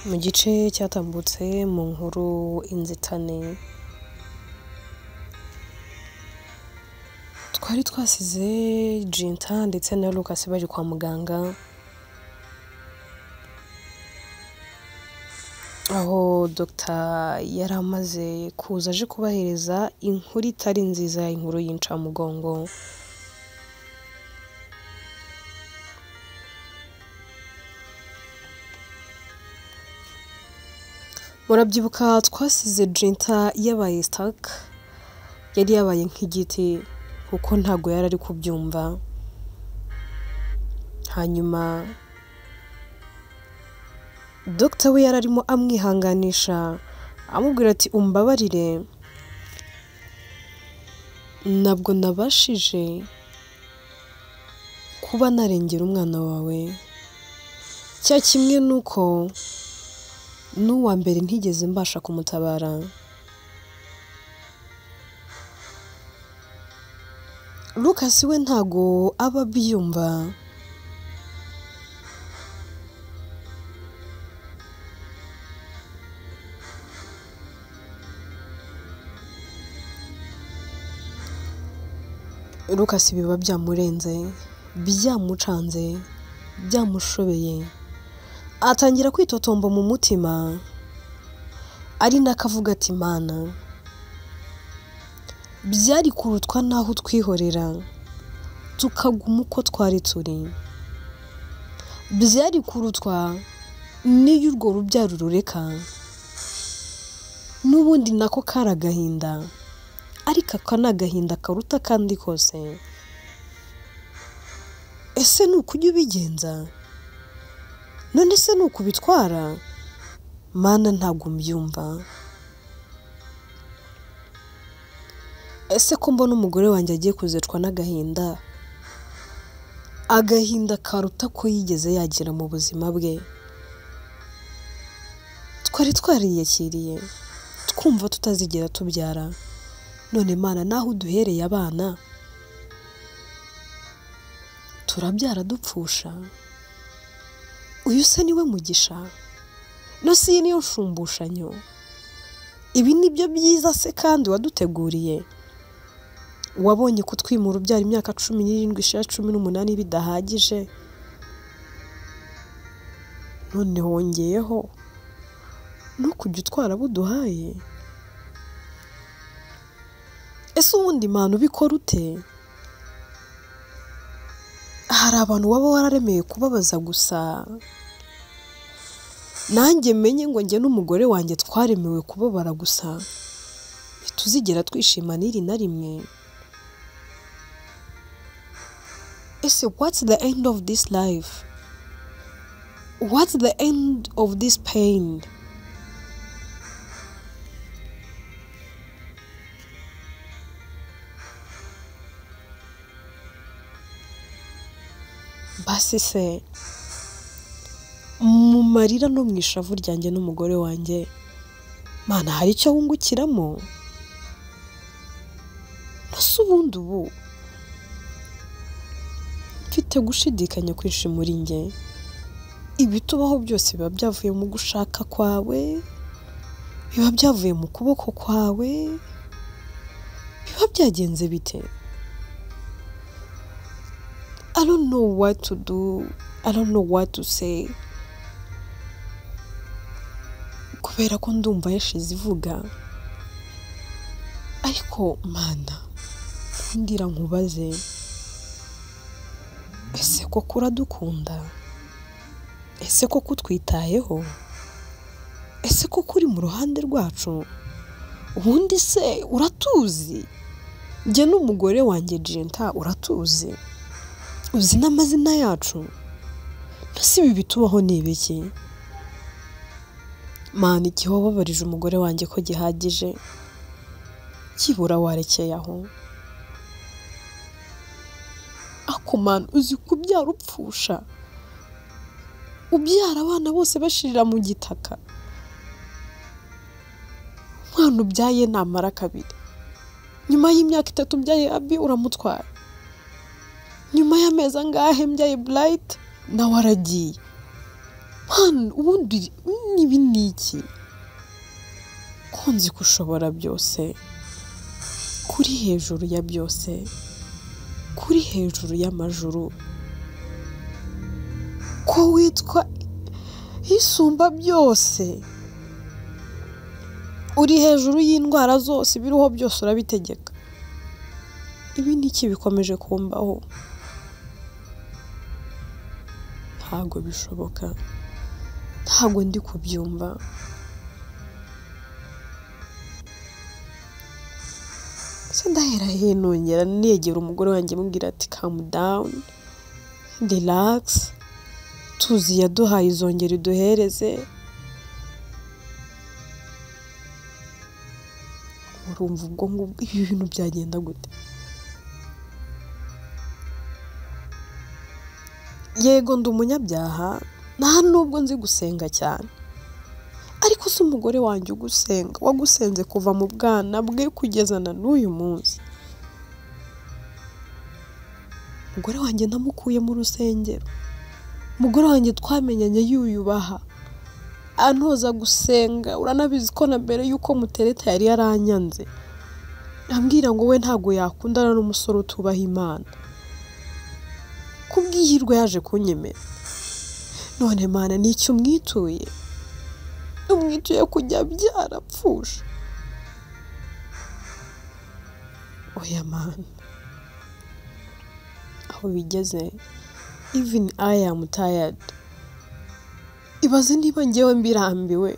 Mu gice cyatambutse mu nkuru inzitane twari twasize Jinta ndetse na Lucas bari kwa muganga, aho Dr yari amaze kuza aje kubahereza inkuru itari nziza, inkuru y'incamugongo. Murabyibuka twasize Jinta yabaye stuck, yari yabaye nk'igiti kuko ntago yari ari kubyumva. Hanyuma Dr we yari arimo amwihanganisha amubwira ati umbabarire, ntabwo nabashije kuba narengera umwana wawe, cya kimwe nuko n'uwa mbere ntigeze mbasha kumutabara. Lucas we ntago aba abyumva, Lucas biba byamurenze, byamucanze, byamushobeye, atangira kwitotomba mu mutima, ari nakavuga ati Mana, byari kurutwa naho twihorera tukaguma uko twari turi, byari kurutwa n'iyo urwo rubyaro rureka, n'ubundi nako kari agahinda, ariko aka ni agahinda karuta kandi kose. Ese ni ukujya ubigenza? None se ni ukubitwara? Mana ntabwo mbyumva. Ese ko mbona umugore wanjye agiye kuzicwa n'agahinda, agahinda karuta ko yigeze yagira mu buzima bwe. Twari twariyakiriye twumva tutazigera tubyara, none Mana naho uduhereye abana turabyara dupfusha. Uyu se niwe mugisha? No si iyi niyo nshumbushanyo? Ibi nibyo byiza se kandi waduteguriye? Wabonye kutwimura ubyara imyaka 17 ishira 18 bidahagije, none wongeyeho no kujya utwara buduhaye? Ese ubundi Mana ubikora ute? Hari abantu waba wararemeye kubabaza gusa, nanjye menye ngo njye n'umugore wanjye twaremewe kubabara gusa, ntituzigera twishima n'iri na rimwe. Ese what's the end of this life? What's the end of this pain? Basi se mu marira no mu ishavu ryanjye n'umugore wanjye, Mana hari icyo wungukiramo? Nase ubundi ubu mfite gushidikanya kwinshi muri njye, ibitubaho byose biba byavuye mu gushaka kwawe, biba byavuye mu kuboko kwawe, biba byagenze bite? I don't know what to do, I don't know what to say, kubera ko ndumva yashize ivuga. Ariko Mana ndira nkubaze, ese koko uradukunda? Ese koko utwitayeho? Ese koko uri mu ruhande rwacu? Ubundi se uratuzi? Njye n'umugore wanjye Jinta uratuzi? Uzi n'amazina yacu? Nasi ibi bitubaho ni ibiki? Mana igihe wababarije umugore wanjye ko gihagije, kibura warekeye aho. Ako Mana uzi kubyara upfusha, ubyara abana bose bashirira mu gitaka. Mwana ubyaye namara kabiri, nyuma y'imyaka 3 ubyaye Abi uramutwara, nyuma y'amezi angahe mbyaye Bright nawe aragiye. man ubundi nibi niki ko nzi ko ushobora byose, kuri hejuru ya byose, kuri hejuru y'amajuru, ko witwa isumba byose, uri hejuru y'indwara zose, biriho byose urabitegeka. Ibi niki bikomeje kumbaho? Ntabwo bishoboka, ntabwo ndi kubyumva. Se ndahera hinongera negera umugore wanjye mubwira ati calm down, relax, tuzi yaduhaye izongera iduhereze. Urumva ubwo ngubwo ibi bintu byagenda gute? Yego ndi umunyabyaha, nta nubwo nzi gusenga cyane, ariko se umugore wanjye ugusenga, wagusenze kuva mu bwana bwe kugeza na n'uyu munsi. Umugore wanjye namukuye mu rusengero, umugore wanjye twamenyanye yuyubaha, antoza gusenga. Uranabizi ko na mbere yuko mutereta yari yaranyanze, ambwira ngo we ntabwo yakundana n'umusore utubaha Imana. Kubwihirwe yaje kunyemera. None Mana nicyo umwituye? Umwituye kujya byarapfusha? Oya Mana, aho bigeze even I am tired. Ibaze niba njyewe mbirambiwe,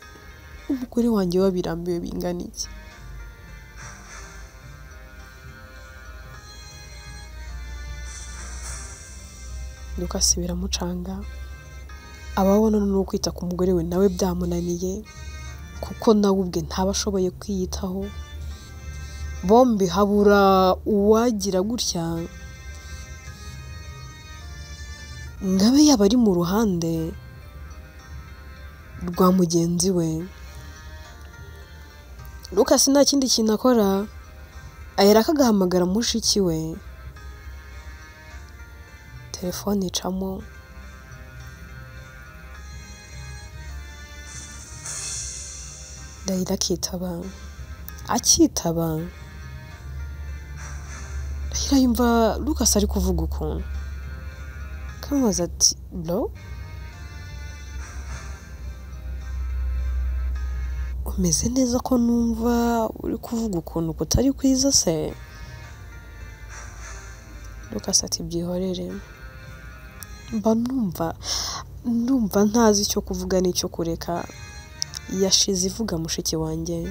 umugore wanjye wabirambiwe bingana iki? Lucas biramucanga, ababona no kwita ku mugore we nawe byamunaniye, kuko nawe ubwe ntabashoboye kwiyitaho. Bombi habura uwagira gutya ngabe yaba ari mu ruhande rwa mugenzi we. Lucas nta kindi kintu akora, ahera akagahamagara mushiki we, telefone icamo, Ndahiro akitaba. Ndahiro yumva Lucas ari kuvuga ukuntu, kamubaza ati bro, umeze neza ko numva uri kuvuga ukuntu kutari kwiza se? Lucas ati byihorere, mba ndumva ntazi icyo kuvuga n'icyo kureka. Yashize ivuga mushiki wanjye.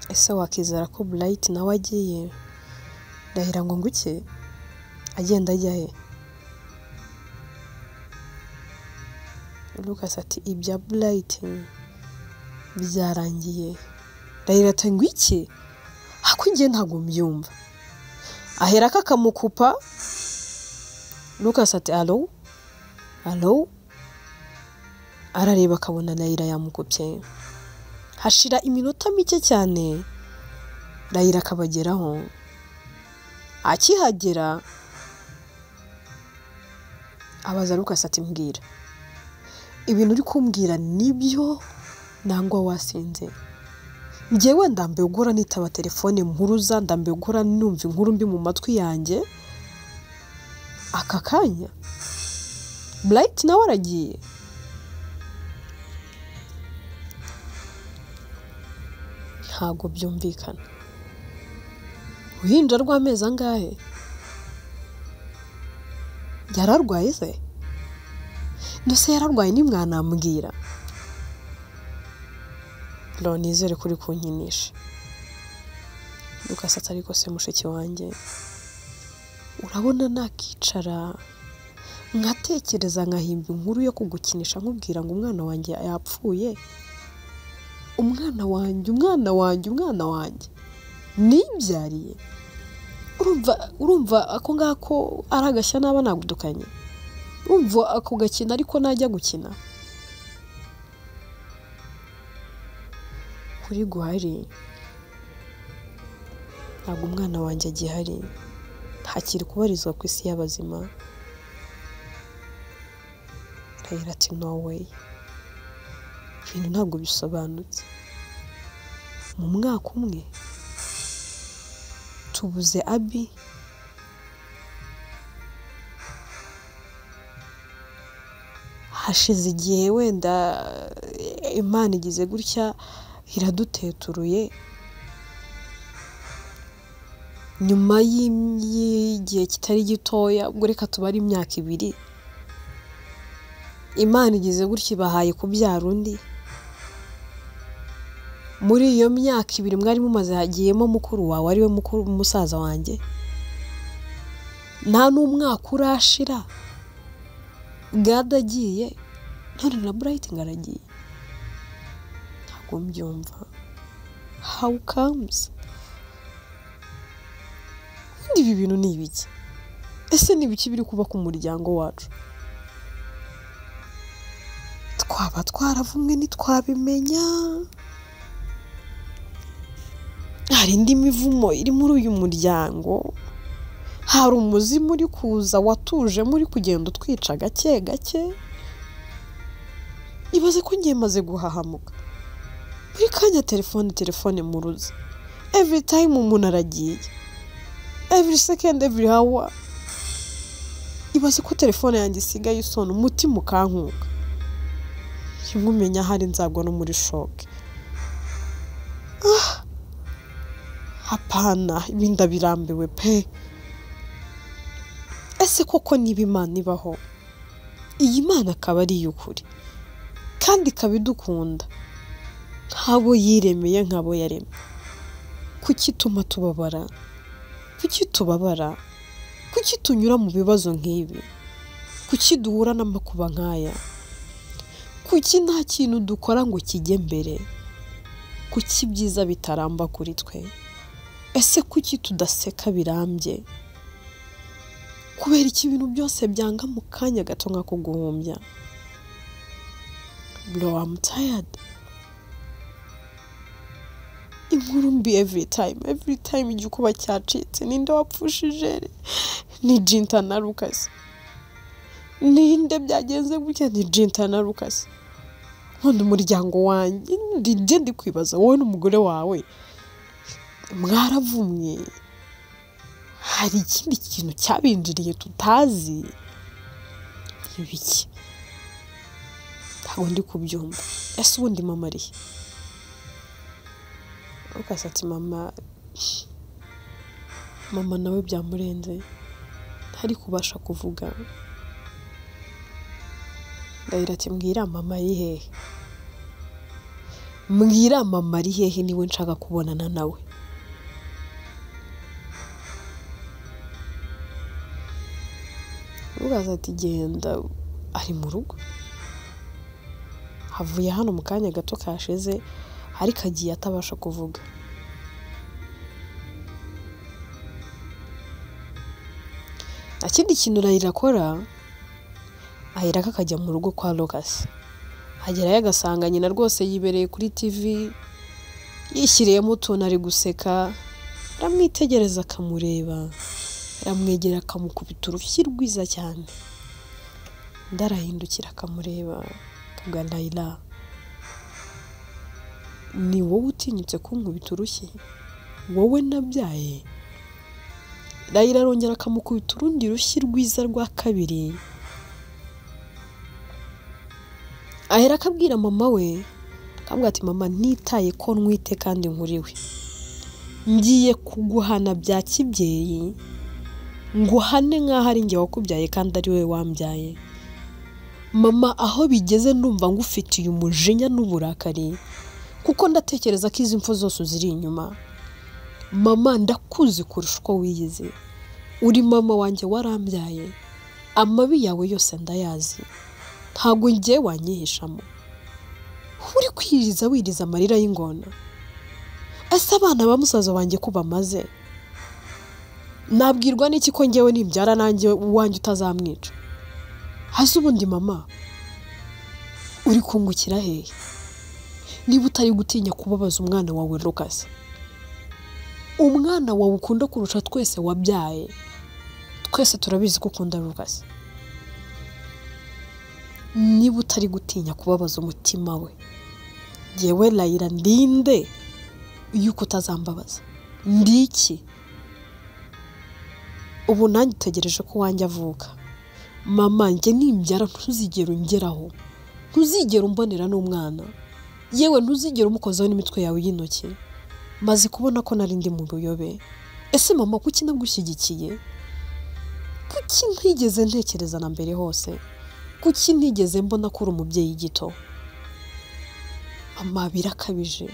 Ese wakizera ko Bright nawe agiye? Ndahira ngo nguke agenda ajya he? Lucas ati ibya Bright byarangiye. Ndahira ati ngo iki? Hakungiye ntago mbyumva. Ahera kakamukupa. Lucas ati allo? Arareba akabona Ndahira yamukupye. Hashira iminota mike cyane Ndahira akabageraho. Akihagera abaza Lucas ati mbwira, ibintu uri kumbwira nibyo nangwa wasinze? Njyewe ndambiwe gukora nitaba telefone mpuruza, ndambiwe gukora numva inkuru mbi mu matwi yanjye. Aka kanya Bright nawe aragiye. Ntago byumvikana. Uhinja rw'amezi angahe? Yararwaye se? Ndose yararwaye nimwanambwira. Bro nizere kuri kunkinisha. Lucas ati ariko se mushiki wanjye, urabona nakicara nkatekereza nkahimba inkuru yo kugukinisha nkubwira ngo umwana wanjye yapfuye? Umwana wanjye nibyariye. Urumva ako ngako aragashya naba nagudukanye? Urumva ako gakina ariko najya gukina? Kuri guhari ntabwo umwana wanjye agihari, ntakiri kubarizwa ku isi y'abazima. Ndahira ati no way, ibintu ntabwo bisobanutse. Mu mwaka umwe tubuze Abi, hashize igihe wenda Imana igize gutya iraduteturuye, nyuma y'igihe kitari gitoya, ubwo reka tubare imyaka 2, Imana igize gutya ibahaye kubyara undi. Muri iyo myaka 2 mwari mumaze hagiyemo mukuru wawe ari we mukuru musaza wanjye, nta n'umwaka urashira God agiye, none na Bright ngaragiye. Ntabwo mbyumva. How comes? Ibi bintu ni ibiki? Ese ni ibiki biri kuba ku muryango wacu? Twaba twaravumwe ntitwabimenya. Hari indi mivumo iri muri uyu muryango. Hari umuzimu uri kuza watuje muri kugenda utwica gake gake. Ibaze ko ngiye maze guhahamuka. Buri kanya telefone mu ruzi. Every time umuntu aragiye. Every second, every hour. Ibaze ko telefone yanjye isigaye isona, umutima ukankuka. Umenya hari nzagwa no muri shock. Hapana, ibinda birambiwe pe. Ese koko niba Imana ibaho, iyi Mana akaba ari y'ukuri kandi kabidukunda, ntabo yiremeye nkabo yaremye, kuki tuma tubabara? Kuki tubabara? Kuki tunyura mu bibazo nk'ibi? Kuki duhura n'amakuba nk'aya? Kuki nta kintu dukora ngo kijye mbere? Kuki byiza bitaramba kuri twe? Ese kuki tudaseka birambye? Kubera iki ibintu byose byanga mu kanya gato nk'ako guhumbya? Bro, I'm tired. Inkuru mbi every time igikuba cyacitse. Ninde wapfushije? Ni Jinta na Lucas. Ninde byagenze gutya? Ni Jinta na Lucas. None umuryango wanjye ndi kwibaza, wowe n'umugore wawe mwaravumwe. Hari ikindi kintu cyabinjiriye tutazi. Ibiki? Ntabwo ndi kubyumva. Ese ubundi mama ari? Lucas ati mama nawe byamurenze, ntari kubasha kuvuga. Ndahira ati mbwira mama ari hehe? Mbwira mama ari hehe niwe nshaka kubonana nawe. Lucas ati genda, ari mu rugo. Havuye hano mu kanya gato kashize, ariko agiye atabasha kuvuga. Akindi kintu Rahira akora, ahera akajya mu rugo kwa Lucas. Agerayo agasanga nyina rwose yibereye kuri TV, yishyiriyemo utuntu ari guseka. Aramwitegereza akamureba, aramwegera akamukubita urushyi rwiza cyane. Ndarahindukira akamureba, akabwira Rahira, ni wowe utinyutse kunkubita urushyi? Wowe nabyaye? Rahira arongera akamukubita urundi rushyi rwiza rwa kabiri. Ahera akabwira mama we, akambwira ati mama nitaye ko nwite kandi nkuriwe, ngiye kuguhana bya kibyeyi, nguhane nk'aho ari njye wakubyaye kandi ari we wambyaye. Mama aho bigeze ndumva ngufitiye umujinya n'uburakari, kuko ndatekereza ko izi mfu zose ziri inyuma. Mama ndakuzi kurusha uko wiyizi, uri mama wanjye warambyaye, amabi yawe yose ndayazi, ntabwo ngiye wanyihishamo. Uri kwiriza wiriza amarira y'ingona. Ese abana ba musaza wanjye ko bamaze, nabwirwa n'iki ko ngewe nimbyara nanjye uwanjye utazamwica? Hasi ubundi mama uri kungukira hehe niba utari gutinya kubabaza umwana wawe Lucas? Umwana wawe ukunda kurusha twese wabyaye, twese turabizi ko ukunda Lucas. niba utari gutinya kubabaza umutima we, yewe Layla ndinde yuko utazambabaza, ndiki ubu nanjye utegereje ko wanjye avuka. Mama njye nimbyara ntuzigera ungeraho, ntuzigera umbonera n'umwana, yewe ntuzigera umukozaho n'imitwe yawe y'intoki. Maze kubona ko nari ndi mu buyobe. Ese mama kuki nagushyigikiye? Kuki ntigeze ntekereza na mbere hose? Kuki ntigeze mbona ko uri umubyeyi gito? Mama birakabije,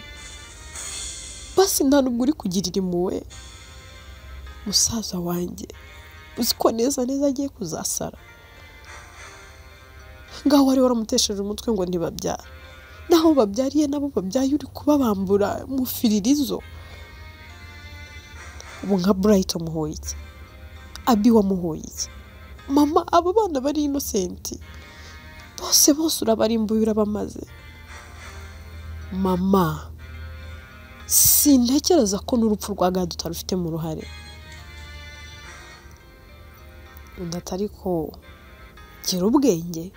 basi nta nubwo uri kugirira impuhwe musaza wanjye, uzi ko neza agiye kuzasara. Ngaho wari waramutesheje umutwe ngo ntibabyara, naho babyariye nabo babyaye uri kubabambura mu firirizo. Ubu nka Bright umuhoye iki? Abi wamuhoye iki? Mama aba bana bari innocent, bose urabarimbuye urabamaze. Mama sintekereza ko n'urupfu rwa Gadu utarufite mu ruhare. Ndatari ko gira ubwenge,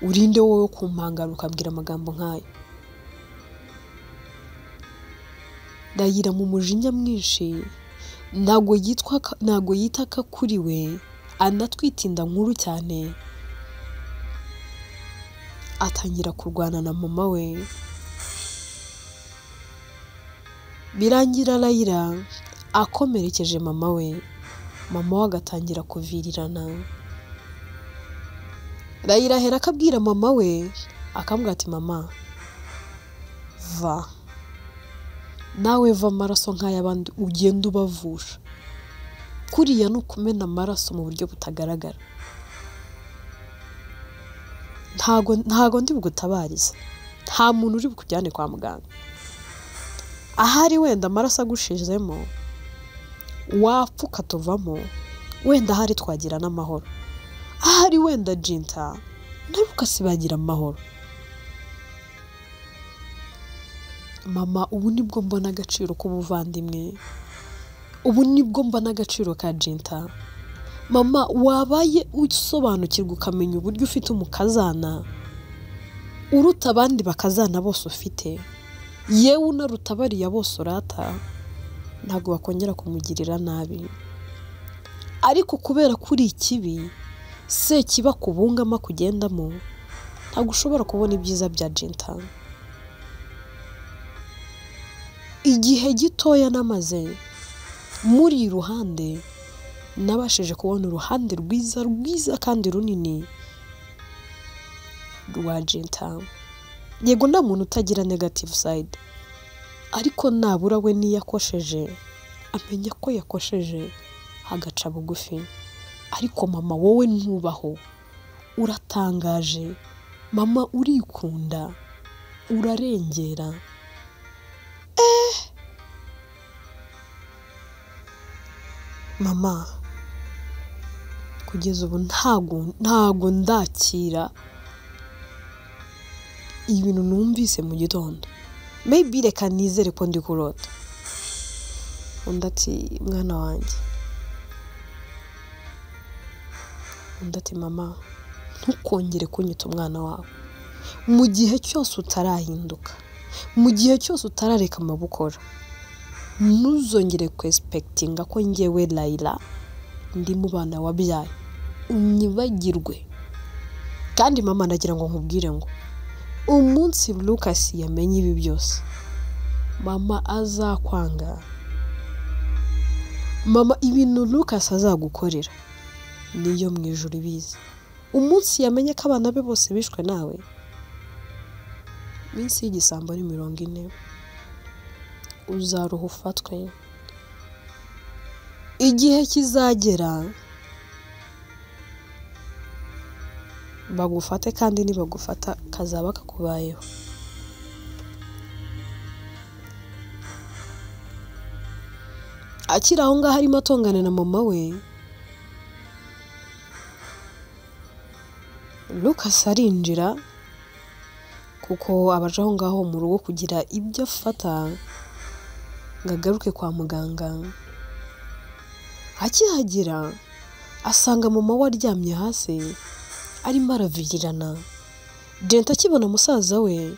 urinde wowe kumpangara ukabwira amagambo nk'ayo. Layla mu mujinya mwinshi ntago yitaka kuri we, anatwitinda nkuru cyane, atangira kurwana na mama we. Birangira Layla akomerekeje mama we, mama we agatangira kuvirirana. Layla ahera akabwira mama we, akambwira ati mama va, nawe va amaraso nk'ay'abandi ugenda ubavusha, kuriya ni ukumena amaraso mu buryo butagaragara. Ntago ndi bugutabarize, nta muntu uri bukujyane kwa muganga. Ahari wenda amaraso agushizemo wapfa ukatuvamo, wenda ahari twagira n'amahoro. Ahari wenda Jinta nawe ukasibagira amahoro. Mama ubu nibwo mbona agaciro k'ubuvandimwe, ubu nibwo mbona agaciro ka Jinta. Mama wabaye usobanukirwa ukamenya uburyo ufite umukazana uruta abandi bakazana bose ufite, yewe unaruta bariya bose urata, ntabwo bakongera kumugirira nabi. Ariko kubera kuri ikibi se kiba kubungama kugendamo, ntabwo ushobora kubona ibyiza bya Jinta. Igihe gitoya namaze muri iruhande, nabashije kubona uruhande rwiza kandi runini rwa Jinta. Yego nta muntu utagira negative side, ariko nabura we niyakosheje amenya ko yakosheje hagaca bugufi. Ariko mama wowe ntubaho, uratangaje mama, urikunda, urarengera. Mama kugeza ubu ntago ndakira ibintu numvise mu gitondo. Maybe reka nizere ko ndi kurota. Undi ati mwana wanjye, undi ati mama ntukongere kunyita umwana wawe, mu gihe cyose utarahinduka, mu gihe cyose utarareka amabukora, ntuzongere kwespectinga ko njyewe Layla ndi mu bana wabyaye, unyibagirwe. Kandi mama nagira ngo nkubwire ngo umunsi Lucas yamenye ibi byose, mama azakwanga. Mama ibintu Lucas azagukorera niyo mu ijuru ibizi. Umunsi yamenye ko abana be bose bishwe nawe, minsi y'igisambo ni 40, uzaruha ufatwe. Igihe kizagera bagufate, kandi nibagufata kazaba kakubayeho. Akiri aho ngaho arimo atongana na mama we, Lucas arinjira kuko abaje aho ngaho mu rugo kugira ibyo afata ngo agaruke kwa muganga. Akihagera asanga mama we aryamye hasi arimo aravirirana. Jenta akibona musaza we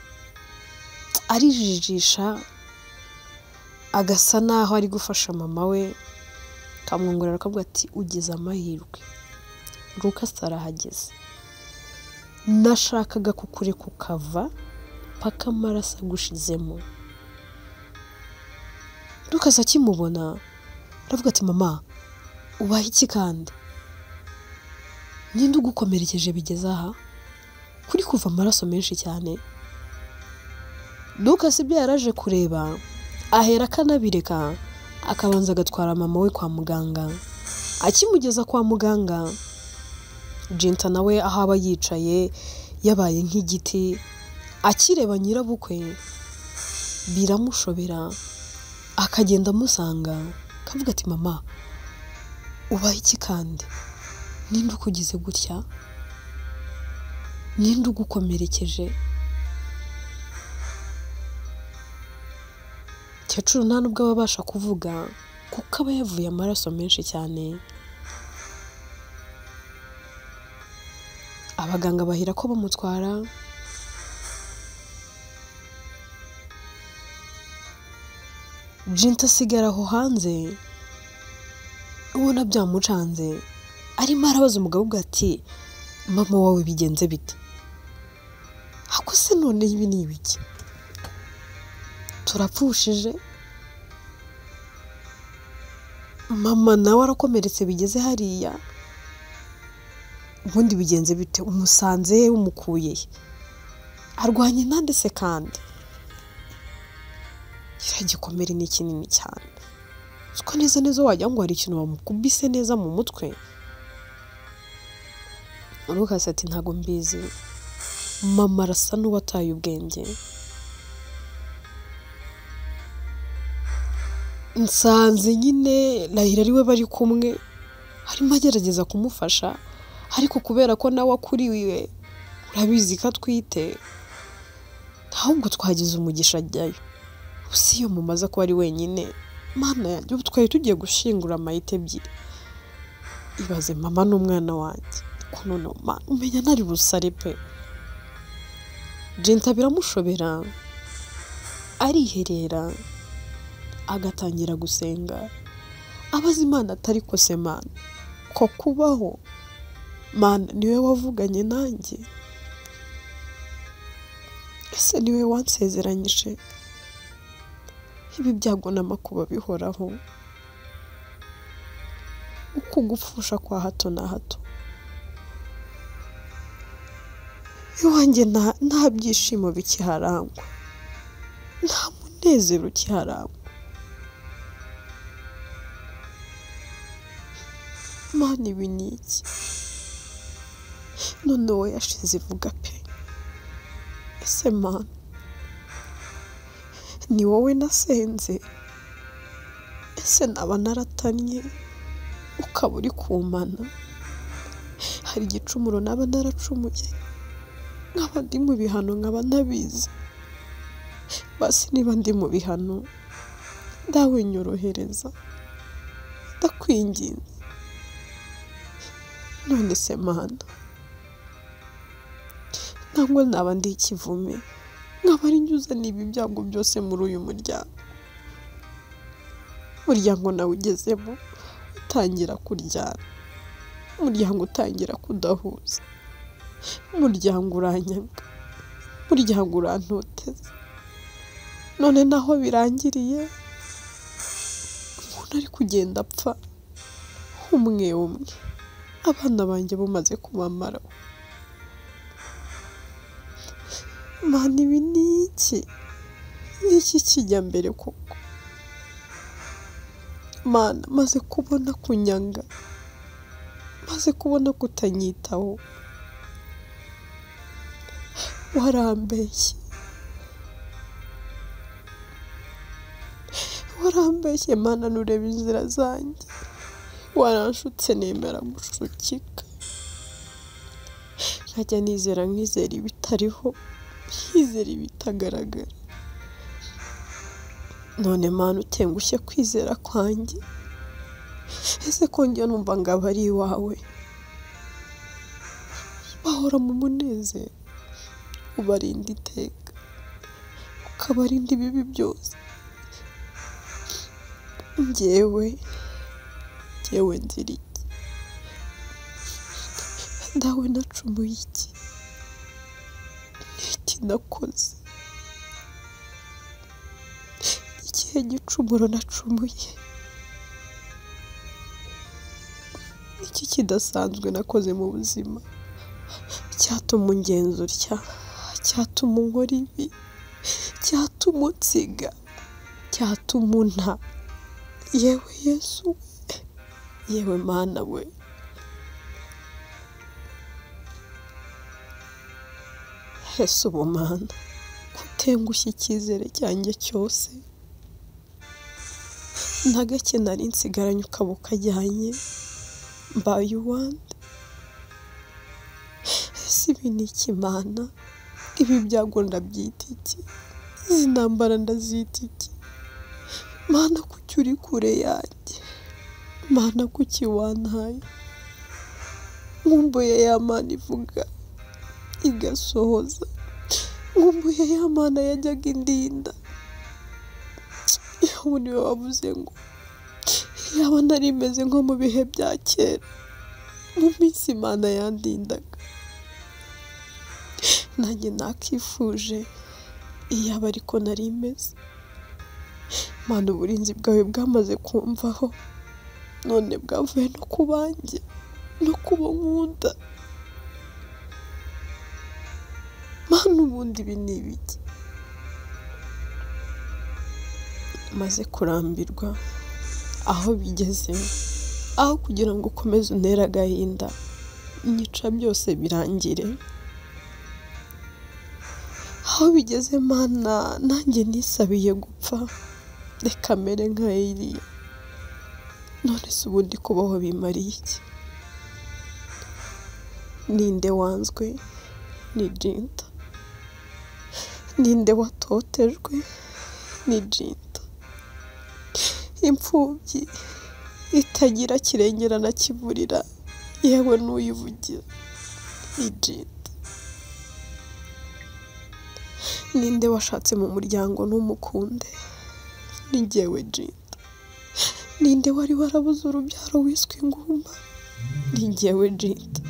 arijijisha agasa naho ari gufasha mama we, kamwongorera akavuga ati ugize amahirwe Lucas arahageze, nashakaga kukureka ukava paka amaraso agushizemo. Lucas akimubona aravuga ati mama ubaye iki kandi, ninde ugukomerekeje bigeze aha kuri kuva amaraso menshi cyane. Lucas ibyo yaraje kureba ahera kanabireka akabanza agatwara mama we kwa muganga. Akimugeza kwa muganga Jenta nawe aho aba yicaye yabaye nk'igiti, akireba nyirabukwe biramushobera, akagenda amusanga akavuga ati mama ubaye iki kandi, ninde ukugize gutya, ninde ugukomerekeje. Kecuru nta nubwo abasha kuvuga kuko aba yavuye amaraso menshi cyane. Abaganga bahira ko bamutwara, Jenta asigara aho hanze ubona byamucanze, arimo arabaza umugabo bwe ati mama wawe bigenze bite, ako se none ibi ni ibiki, turapfushije, mama nawe arakomeretse bigeze hariya, ubundi bigenze bite, umusanze umukuye arwanya intande se kandi kiragikomere ni kinini cyane, uko neza neza wajya ngo hari ikintu bamukubise neza mu mutwe. Lucas ati ntago mbizi, mama arasa n'uwataye ubwenge. Nsanze nyine Rahira ariwe bari kumwe, harimo agerageza kumufasha, ariko kubera ko nawe akuriwe urabizi ko atwite, ahubwo twagize umugisha ajyayo. Usi iyo mumaze ko ari wenyine, mana yanjye ubu twari tugiye gushingura amayite ebyiri. Ibaze mama n'umwana wanjye ko none umenya ntari busare pe. Jenta biramushobera ariherera agatangira gusenga, abaza Imana atari ko se mana ko kubaho, mana niwe wavuganye nanjye, ese niwe wansezeranyije, ibi byago n'amakuba bihoraho, uko gupfusha kwa hato na hato, iwanjye nta byishimo bikiharangwa, nta munezero ukiharangwa. Mana ibi ni iki, none wowe yashize ivuga pe, ese mana ni wowe nasenze, ese naba naratanye ukaba uri kumana, hari igicumuro naba naracumuye nkaba ndi mu bihano nkaba ntabizi, basi niba ndi mu bihano dawe nyorohereza ndakwinginze, none se mana ntabwo naba ndi ikivume nkaba ari nyuze n'ibi byago byose muri uyu muryango nawe ugezemo utangira kuryana, umuryango utangira kudahuza, umuryango uranyanga, umuryango urantoteza, none naho birangiriye umuntu ari kugenda apfa umwe umwe, abana banjye bamaze kubamaraho. Mana ibi ni iki kijya mbere koko, mana maze kubona kunyanga, maze kubona kutanyitaho, warambeshye mana nureba inzira zanjye, waranshutse nemera gushukika, nkajya nizera nkizera ibitariho, nkizera ibitagaragara, none mana utengushye kwizera kwanjye, ese ko njya numva ngo aba ari iwawe, bahora mu munezero, ubarinda iteka, ukabarinda ibibi byose. Njyewe ngira iki? Dawe nacumuye iki? Iki nakoze? Ikihe gicumuro nacumuye? Iki kidasanzwe nakoze mu buzima cyatuma ungenza utya, cyatuma unkora ibi, cyatuma unsiga, cyatuma unta? Yewe Yesu we, yewe Mana we, ese ubu Mana kutengushya icyizere cyanjye cyose, nta gake nari nsigaranye ukaba ukajyanye, mbaye uwande? Ese ibi ni iki Mana? Ibi byago ndabyita iki? Izi ntambara ndazita iki? Mana kuki uri kure yanjye? Mana kuki wantaye? Nkumbuye ya Mana ivuga igasohoza, nkumbuye ya Mana yajyaga indinda. Ubu niwe wavuze ngo yaba nari meze nko mu bihe bya kera, mu minsi Imana yandindaga. Nanjye nakifuje iyaba ariko nari meze. Mana uburinzi bwawe bwamaze kumvaho, none bwavuye no ku banjye, no kubo nkunda. Mana ubundi ibi ni ibiki? Maze kurambirwa aho bigeze, aho kugira ngo ukomeze untere agahinda, nyica byose birangire. Aho bigeze Mana nanjye nisabiye gupfa, reka mere nka Eliya. None se ubundi kubaho bimariye iki? Ninde wanzwe? Ni Jinta. Ninde watotejwe? Ni Jinta. Imfubyi itagira kirengera na kivurira, yewe n'uyivugira, ni Jinta. Ninde washatse mu muryango n'umukunde? Ni njyewe Jinta. Ninde wari warabuze urubyaro wiswe ingumba? Ni njyewe Jinta.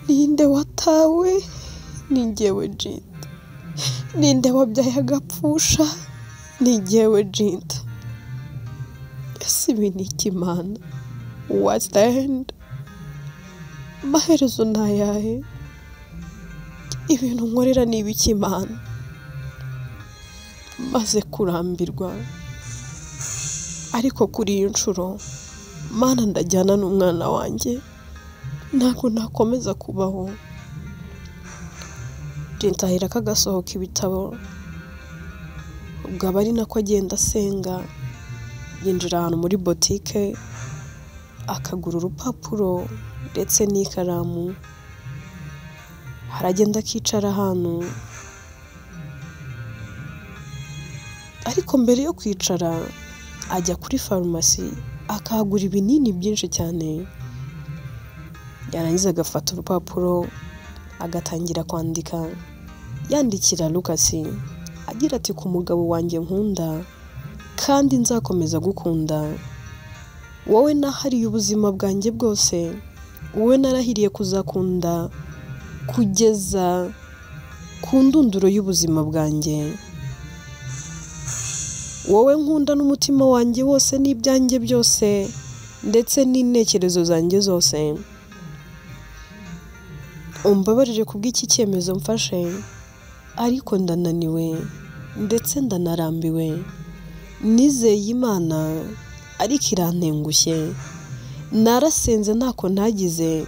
Ninde watawe? Ni njyewe Jinta. Ninde wabyaye agapfusha? Ni njyewe Jinta. Ese ibi ni iki Mana? What's the end? Amaherezo ni ayahe? Ibintu nkorera ni ibiki Mana? Maze kurambirwa, ariko kuri iyi nshuro Mana ndajyana n'umwana wanjye, ntabwo nakomeza kubaho. Jinta ahera kagasohoka ibitabo, ubwo aba ari nako agenda asenga. Yinjira ahantu muri botike, akagura urupapuro ndetse n'ikaramu, haragenda akicara ahantu. Ariko mbere yo kwicara ajya kuri farumasi akahagura ibinini byinshi cyane. Yarangiza agafata urupapuro agatangira kwandika, yandikira Lukasi agira ati ku mugabo wanjye nkunda kandi nzakomeza gukunda, wowe nahariye ubuzima bwanjye bwose, wowe narahiriye kuzakunda kugeza ku ndunduro y'ubuzima bwanjye, wowe nkunda n'umutima wanjye wose n'ibyanjye byose ndetse n'intekerezo zanjye zose. Umbabarire kubw'iki cyemezo mfashe, ariko ndananiwe ndetse ndanarambiwe. Nizeye Imana ariko irantengushye, narasenze ntako ntagize,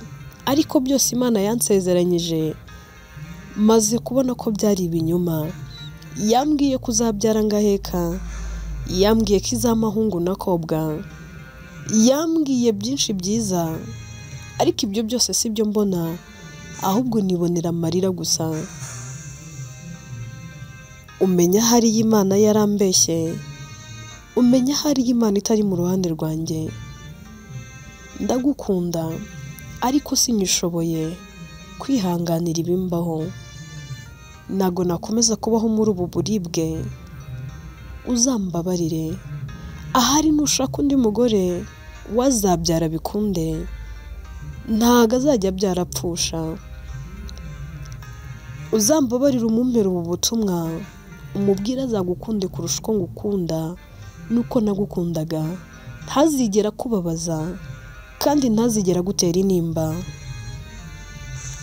ariko byose Imana yansezeranyije maze kubona ko byari ibinyoma. Yambwiye kuzabyara ngaheka, yambwiye ko izamahungu n'akobwa, yambwiye byinshi byiza, ariko ibyo byose si byo mbona, ahubwo nibonera amarira gusa. Umenya hari Imana yarambeshye, umenya hari Imana itari mu ruhande rwanjye. Ndagukunda ariko sinyishoboye kwihanganira ibimbaho. Ntago nakomeza kubaho muri ubu buribwe, uzambabarire. Ahari nushaka undi mugore wazabyara bikunde, ntago azajya byarapfusha. Uzambabarire umumpera ubu butumwa, umubwire azagukunde kurusha uko ngukunda nuko nagukundaga. Ntazigera kubabaza kandi ntazigera gutera intimba.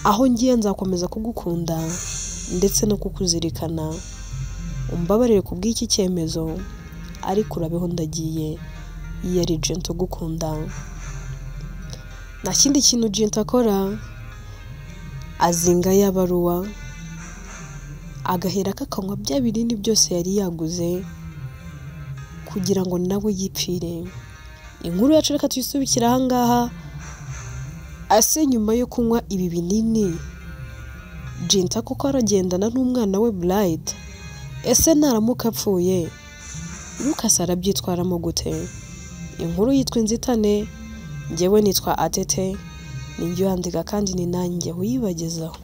Aho ngiye nzakomeza kugukunda ndetse no kukuzirikana. Umbabarire kubw'iki cyemezo, ariko urabeho ndagiye. Yari Jento ugukunda. Nta kindi kintu Jento akora, azinga ya baruwa, agahera kakanywa bya binini byose yari yaguze kugira ngo nawe yipfire. Inkuru yacu reka tuyisubikira aha ngaha. Ase nyuma yo kunywa ibi binini, Jento koko aragendana n'umwana we Bride. Ese naramuka apfuye, Lucas arabyitwaramo gute? Inkuru yitwa Inzitane, njyewe nitwa Atete, ninjye yandika kandi ni nanjye uyibagezaho.